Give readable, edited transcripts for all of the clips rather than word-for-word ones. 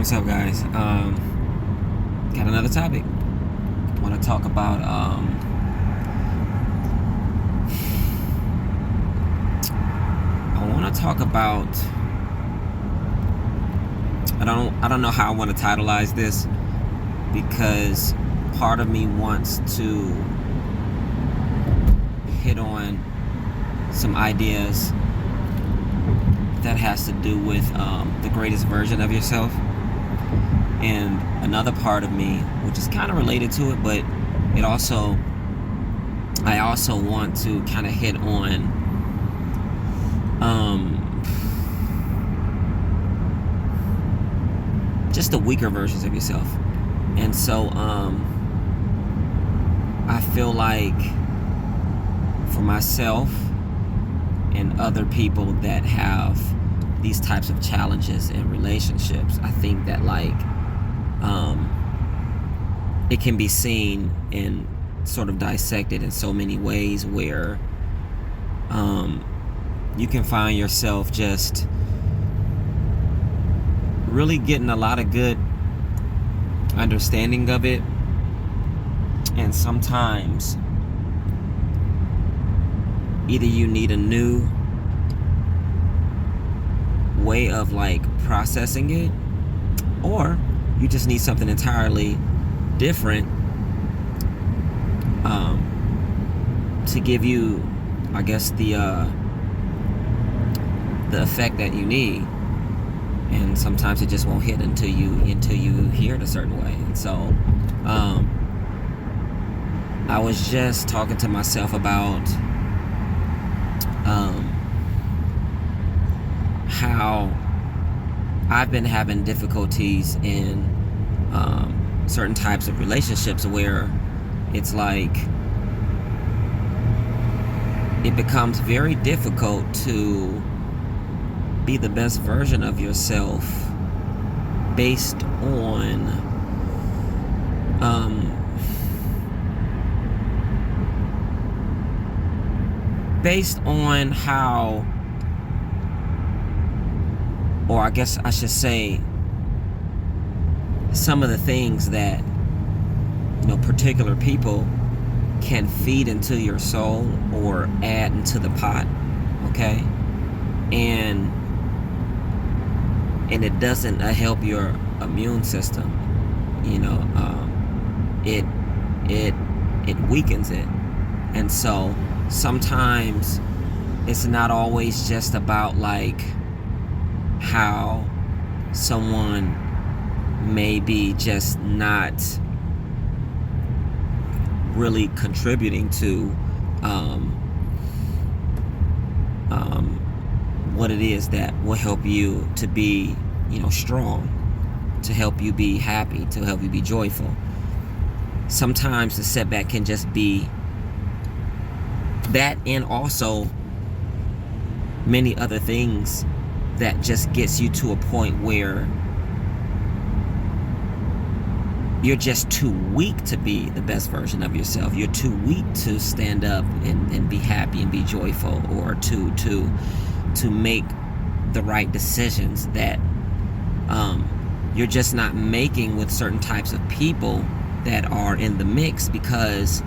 What's up, guys? Got another topic. Want to talk about I want to talk about. I don't know how I want to titleize this, because part of me wants to hit on some ideas that has to do with the greatest version of yourself, and another part of me, which is kind of related to it, but I also want to kind of hit on just the weaker versions of yourself. And so I feel like for myself and other people that have these types of challenges in relationships, I think that it can be seen and sort of dissected in so many ways, where you can find yourself just really getting a lot of good understanding of it, and sometimes either you need a new way of processing it, or you just need something entirely different to give you, I guess, the effect that you need. And sometimes it just won't hit until you hear it a certain way. And so I was just talking to myself about how I've been having difficulties in certain types of relationships, where it's like it becomes very difficult to be the best version of yourself based on how, or I guess I should say, some of the things that particular people can feed into your soul or add into the pot, okay? And it doesn't help your immune system. It weakens it. And so sometimes it's not always just about how someone may be just not really contributing to what it is that will help you to be strong, to help you be happy, to help you be joyful. Sometimes the setback can just be that, and also many other things that just gets you to a point where you're just too weak to be the best version of yourself. You're too weak to stand up and be happy and be joyful, or to make the right decisions that you're just not making with certain types of people that are in the mix, because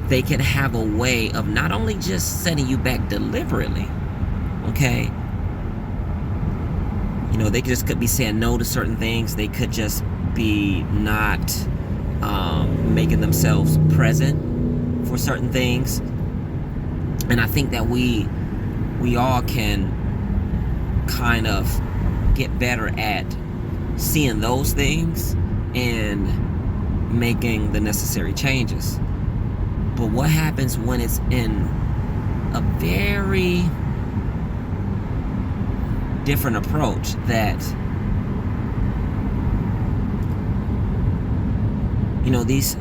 they can have a way of not only just setting you back deliberately, okay? They just could be saying no to certain things. They could just be not making themselves present for certain things. And I think that we all can kind of get better at seeing those things and making the necessary changes. But what happens when it's in a very different approach, that these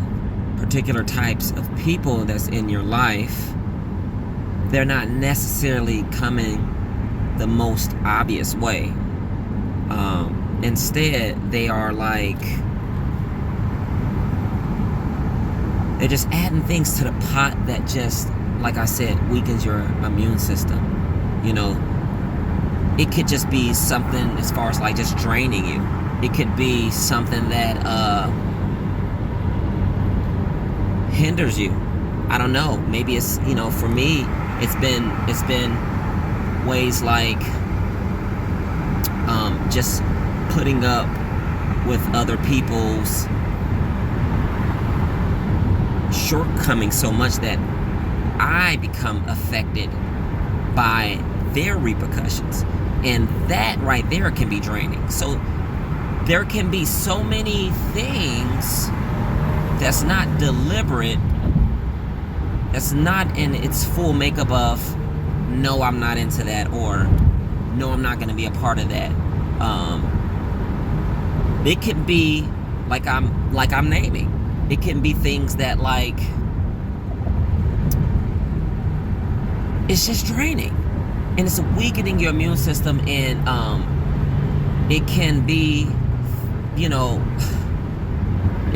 particular types of people that's in your life, they're not necessarily coming the most obvious way. Instead, they are they're just adding things to the pot that just, like I said, weakens your immune system. it could just be something as far as like just draining you. It could be something that hinders you. I don't know. Maybe it's, for me, it's been ways like just putting up with other people's shortcomings so much that I become affected by their repercussions. And that right there can be draining. So there can be so many things that's not deliberate, that's not in its full makeup of, no, I'm not into that, or no, I'm not going to be a part of that. It can be like I'm naming. It can be things that like it's just draining, and it's weakening your immune system, and it can be, it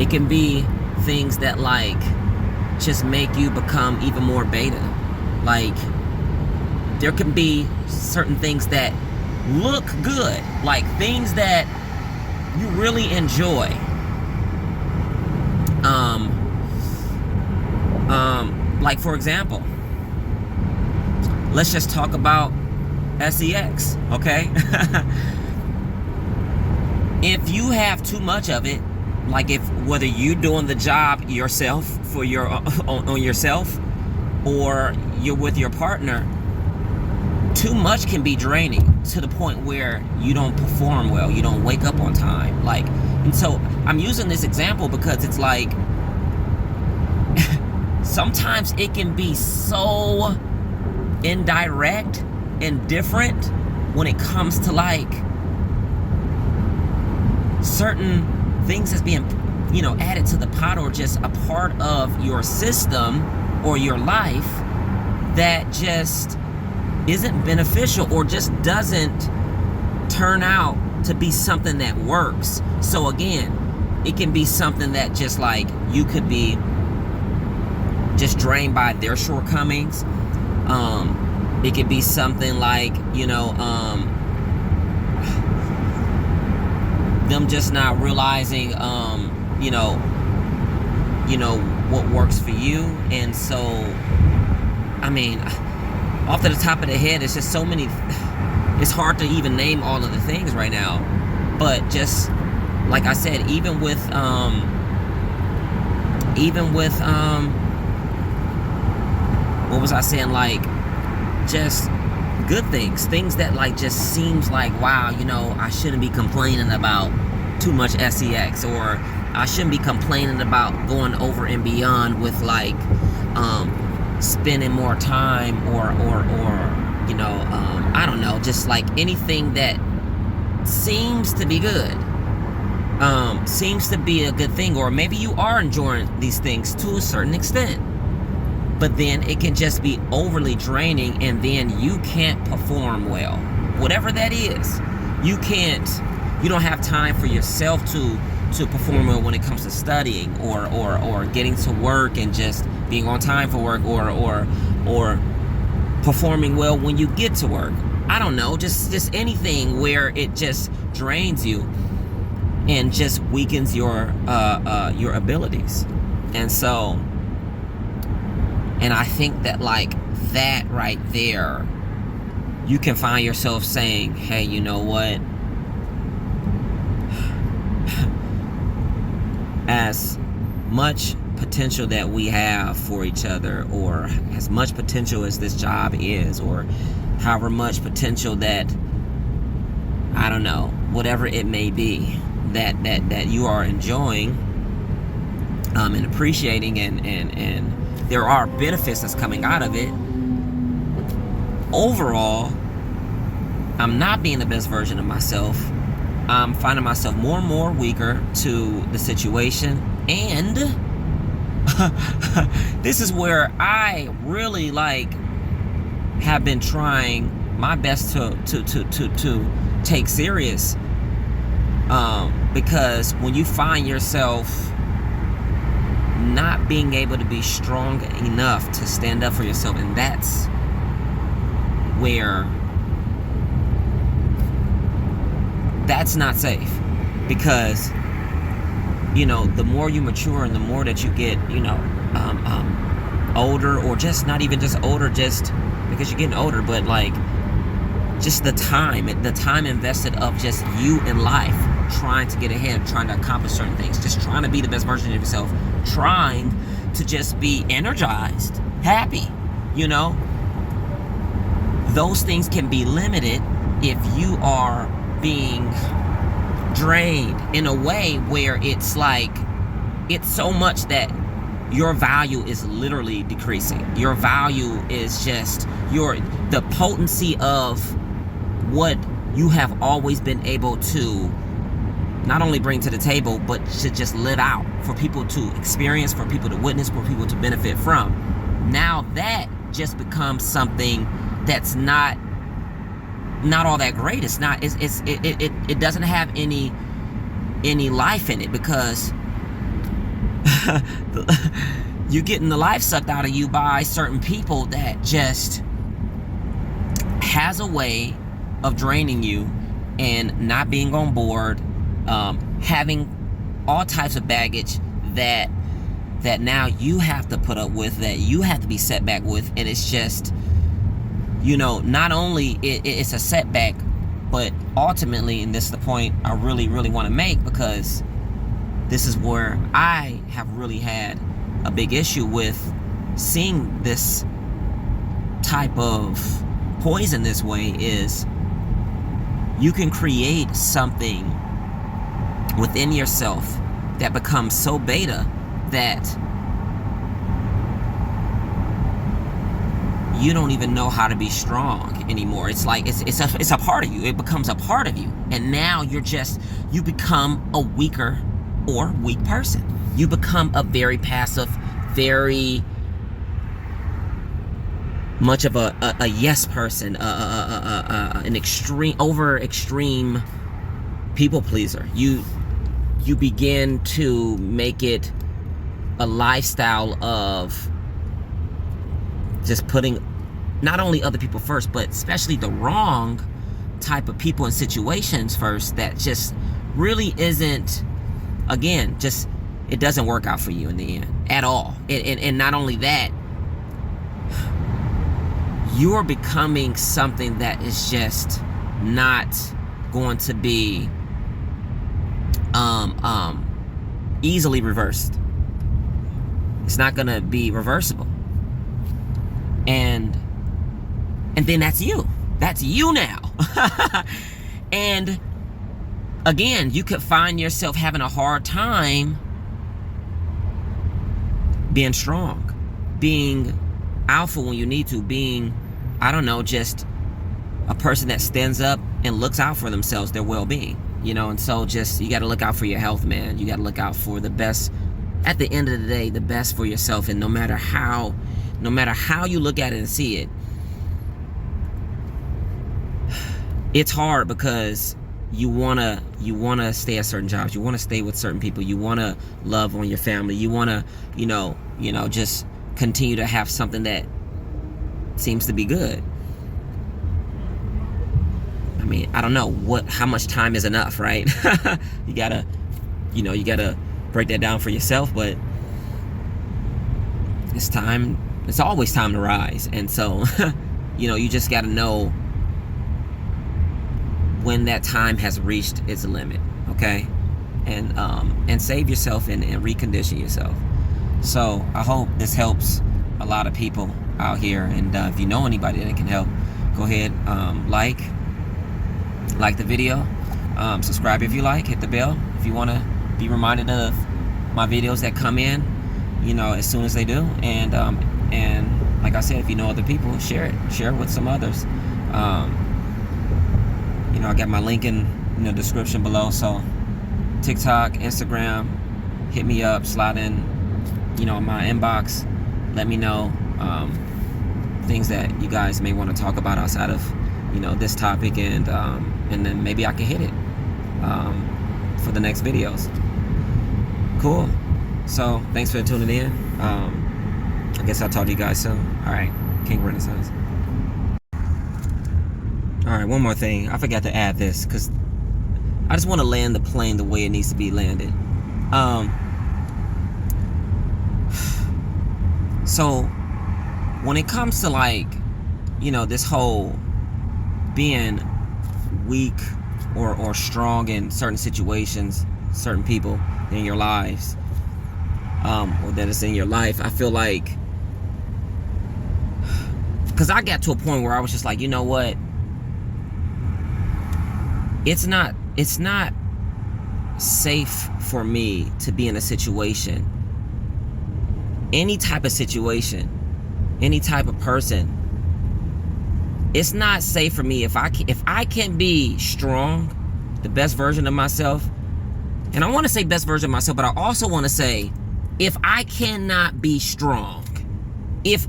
can be things that like just make you become even more beta. Like there can be certain things that look good, like things that you really enjoy. Like for example, let's just talk about sex, okay? If you have too much of it, like whether you're doing the job yourself for on yourself, or you're with your partner, too much can be draining to the point where you don't perform well, you don't wake up on time. Like, and so I'm using this example because it's like sometimes it can be so indirect and different when it comes to like certain things that's being added to the pot, or just a part of your system or your life that just isn't beneficial, or just doesn't turn out to be something that works. So again, it can be something that just like you could be just drained by their shortcomings. It could be something like them just not realizing what works for you. And so I mean, off to the top of the head, it's just so many, it's hard to even name all of the things right now. But just like I said, even with what was I saying, like just good things that like just seems like, wow, I shouldn't be complaining about too much sex, or I shouldn't be complaining about going over and beyond with like spending more time, or I don't know, just like anything that seems to be good, seems to be a good thing, or maybe you are enjoying these things to a certain extent, but then it can just be overly draining, and then you can't perform well, whatever that is. You don't have time for yourself to perform well when it comes to studying, or getting to work and just being on time for work, or performing well when you get to work. I don't know, just anything where it just drains you and just weakens your abilities. And so, and I think that like that right there, you can find yourself saying, hey, you know what? As much potential that we have for each other, or as much potential as this job is, or however much potential that, I don't know, whatever it may be, that you are enjoying and appreciating, and there are benefits that's coming out of it. Overall, I'm not being the best version of myself. I'm finding myself more and more weaker to the situation, and this is where I really like have been trying my best to take serious, because when you find yourself not being able to be strong enough to stand up for yourself, and that's where that's not safe, because you know, the more you mature and the more that you get, you know, older, or just not even just older, just because you're getting older, but like just the time invested of just you in life, trying to get ahead, trying to accomplish certain things, just trying to be the best version of yourself, trying to just be energized, happy, you know, those things can be limited if you are being drained in a way where it's like, it's so much that your value is literally decreasing. Your value is just the potency of what you have always been able to not only bring to the table, but to just live out, for people to experience, for people to witness, for people to benefit from. Now that just becomes something that's not all that great. It's not, it doesn't have any life in it, because you're getting the life sucked out of you by certain people that just has a way of draining you and not being on board, having all types of baggage that now you have to put up with, that you have to be set back with. And it's just, you know, not only it's a setback, but ultimately, and this is the point I really, really want to make, because this is where I have really had a big issue with seeing this type of poison this way, is you can create something within yourself that becomes so beta that you don't even know how to be strong anymore. It's like it's a part of you. It becomes a part of you, and now you become a weaker or weak person. You become a very passive, very much of a yes person, an extreme people pleaser. You begin to make it a lifestyle of just putting not only other people first, but especially the wrong type of people and situations first, that just really isn't, again, just, it doesn't work out for you in the end at all. And not only that, you're becoming something that is just not going to be easily reversed. It's not going to be reversible. And then that's you now. And again, you could find yourself having a hard time being strong, being alpha when you need to, being, I don't know, just a person that stands up and looks out for themselves, their well-being, you know. And so just, you got to look out for your health, man. You got to look out for the best, at the end of the day, the best for yourself. And no matter how you look at it and see it, it's hard, because you wanna stay at certain jobs, you wanna stay with certain people, you wanna love on your family, you wanna, you know, just continue to have something that seems to be good. I mean, I don't know how much time is enough, right? you gotta break that down for yourself, but it's always time to rise. And so, you just gotta know when that time has reached its limit, okay? And save yourself and recondition yourself. So I hope this helps a lot of people out here. And if you know anybody that can help, go ahead, like the video, subscribe if you like, hit the bell if you want to be reminded of my videos that come in, as soon as they do. And like I said, if you know other people, share it with some others. I got my link in the description below. So TikTok, Instagram, hit me up, slide in, my inbox. Let me know things that you guys may want to talk about outside of, this topic, and then maybe I can hit it for the next videos. Cool. So thanks for tuning in. I guess I'll talk to you guys soon. All right, King Renaissance. All right, one more thing. I forgot to add this, because I just want to land the plane the way it needs to be landed. So when it comes to like, this whole being weak or strong in certain situations, certain people in your lives, or that is in your life, I feel like, because I got to a point where I was just like, you know what? It's not safe for me to be in a situation, any type of situation, any type of person. It's not safe for me if I can be strong, the best version of myself. And I want to say best version of myself, but I also want to say, if I cannot be strong, if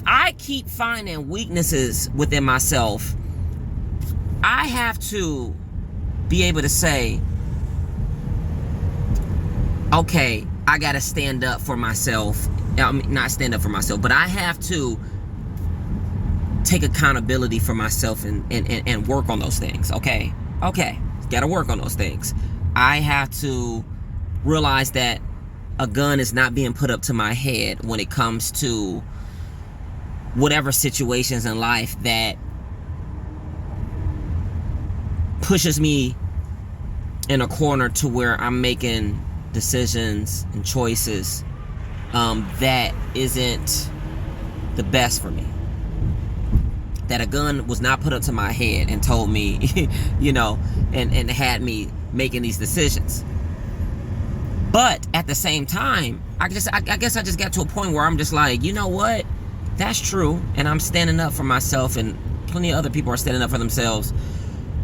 I keep finding weaknesses within myself, I have to be able to say, okay, I got to stand up for myself. Not stand up for myself, but I have to take accountability for myself and work on those things. Okay, got to work on those things. I have to realize that a gun is not being put up to my head when it comes to whatever situations in life that pushes me in a corner to where I'm making decisions and choices that isn't the best for me. That a gun was not put up to my head and told me, and had me making these decisions. But at the same time, I guess I just got to a point where I'm just like, you know what? That's true. And I'm standing up for myself, and plenty of other people are standing up for themselves,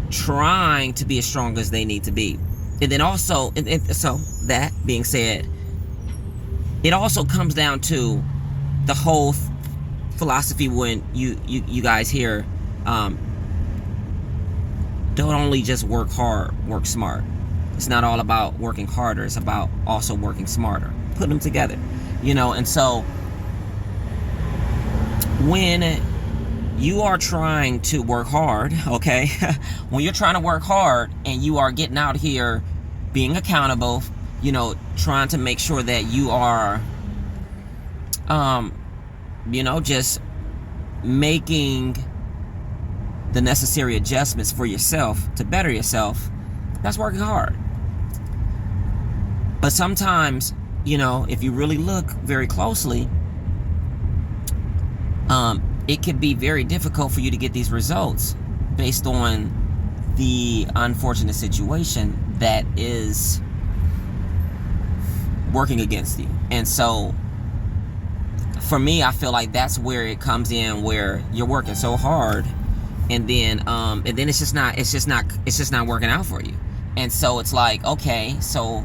trying to be as strong as they need to be. And then also, so that being said, it also comes down to the whole philosophy when you guys hear, don't only just work hard, work smart. It's not all about working harder. It's about also working smarter. Put them together, and so when you are trying to work hard, okay, when you're trying to work hard and you are getting out here being accountable, trying to make sure that you are, just making the necessary adjustments for yourself to better yourself, that's working hard. But sometimes, if you really look very closely, it can be very difficult for you to get these results based on the unfortunate situation that is working against you. And so for me, I feel like that's where it comes in, where you're working so hard and then it's just not working out for you. And so it's like, okay, so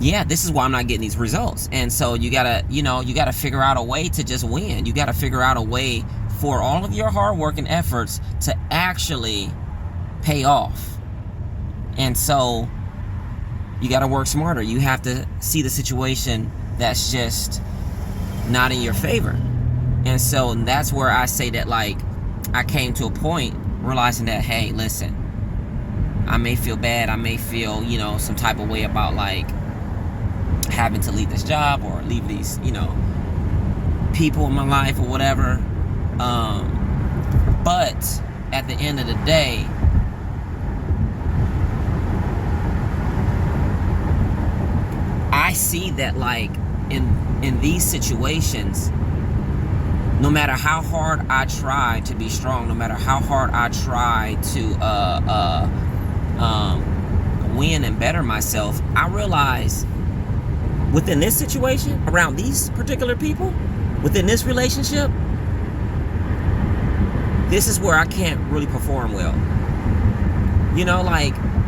yeah, this is why I'm not getting these results. And so you gotta figure out a way to just win. You gotta figure out a way for all of your hard work and efforts to actually pay off. And so you gotta work smarter. You have to see the situation that's just not in your favor. And so that's where I say that, like, I came to a point realizing that, hey, listen, I may feel bad, I may feel, some type of way about, like, having to leave this job or leave these, people in my life or whatever. But at the end of the day, I see that, like, in these situations, no matter how hard I try to be strong, no matter how hard I try to win and better myself, I realize within this situation, around these particular people, within this relationship, this is where I can't really perform well.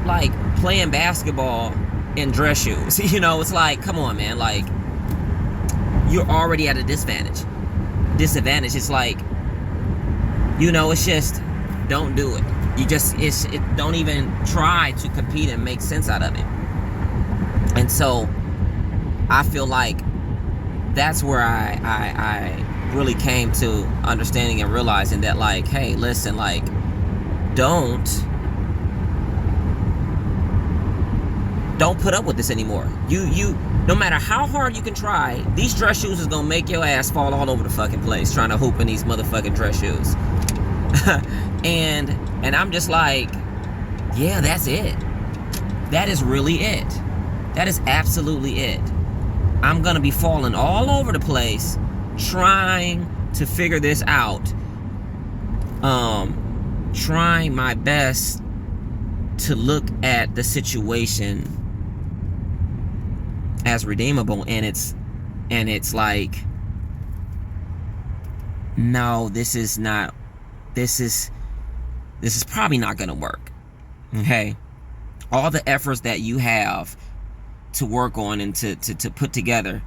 Like playing basketball in dress shoes. It's like, come on, man. Like, you're already at a disadvantage. It's like, it's just, don't do it. Don't even try to compete and make sense out of it. And so I feel like that's where I really came to understanding and realizing that, like, hey, listen, like, don't don't put up with this anymore. You no matter how hard you can try, these dress shoes is gonna make your ass fall all over the fucking place trying to hoop in these motherfucking dress shoes. and I'm just like, yeah, that's it. That is really it. That is absolutely it. I'm gonna be falling all over the place trying to figure this out. Trying my best to look at the situation as redeemable, and it's like, no, this is probably not gonna work. Okay, all the efforts that you have to work on and to put together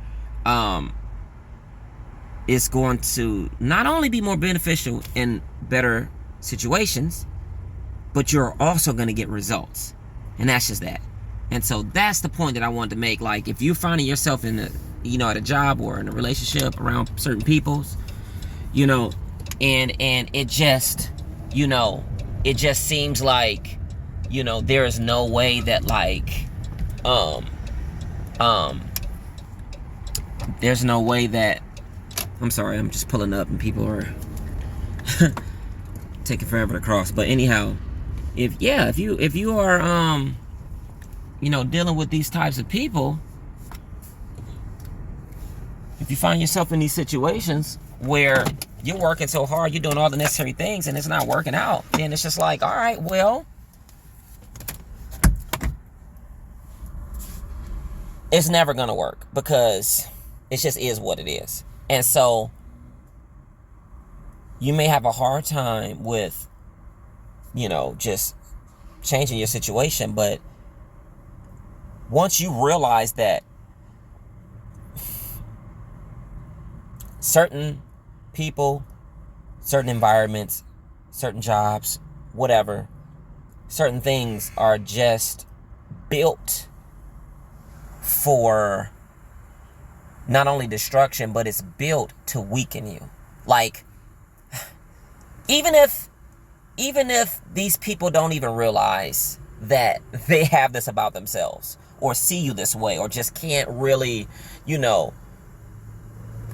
is going to not only be more beneficial in better situations, but you're also going to get results. And that's just that. And so that's the point that I wanted to make. Like, if you're finding yourself in at a job or in a relationship around certain peoples, and it just, it just seems like, there is no way that, like, there's no way that, I'm sorry, I'm just pulling up and people are taking forever to cross. But anyhow, if you are dealing with these types of people, if you find yourself in these situations where you're working so hard, you're doing all the necessary things and it's not working out, then it's just like, all right, well, it's never gonna work, because it just is what it is. And so you may have a hard time with, just changing your situation. But once you realize that certain people, certain environments, certain jobs, whatever, certain things are just built for not only destruction, but it's built to weaken you. Like, even if these people don't even realize that they have this about themselves, or see you this way, or just can't really,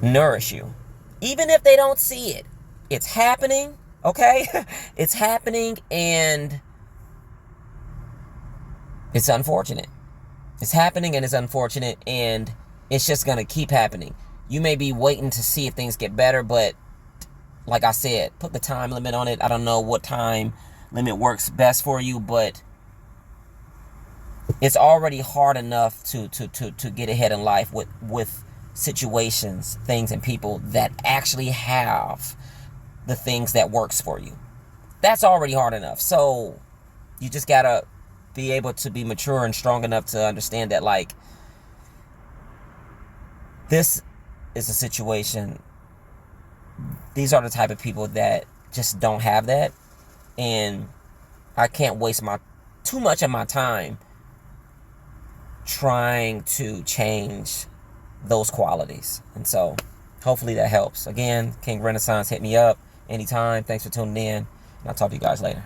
nourish you. Even if they don't see it, it's happening, okay? It's happening, and it's unfortunate. It's happening, and it's unfortunate, and it's just going to keep happening. You may be waiting to see if things get better, but like I said, put the time limit on it. I don't know what time limit works best for you, but it's already hard enough to get ahead in life with situations, things, and people that actually have the things that works for you. That's already hard enough. So you just got to be able to be mature and strong enough to understand that, like, this is a situation. These are the type of people that just don't have that. And I can't waste too much of my time trying to change those qualities. And so hopefully that helps. Again, King Renaissance, hit me up anytime. Thanks for tuning in, and I'll talk to you guys later.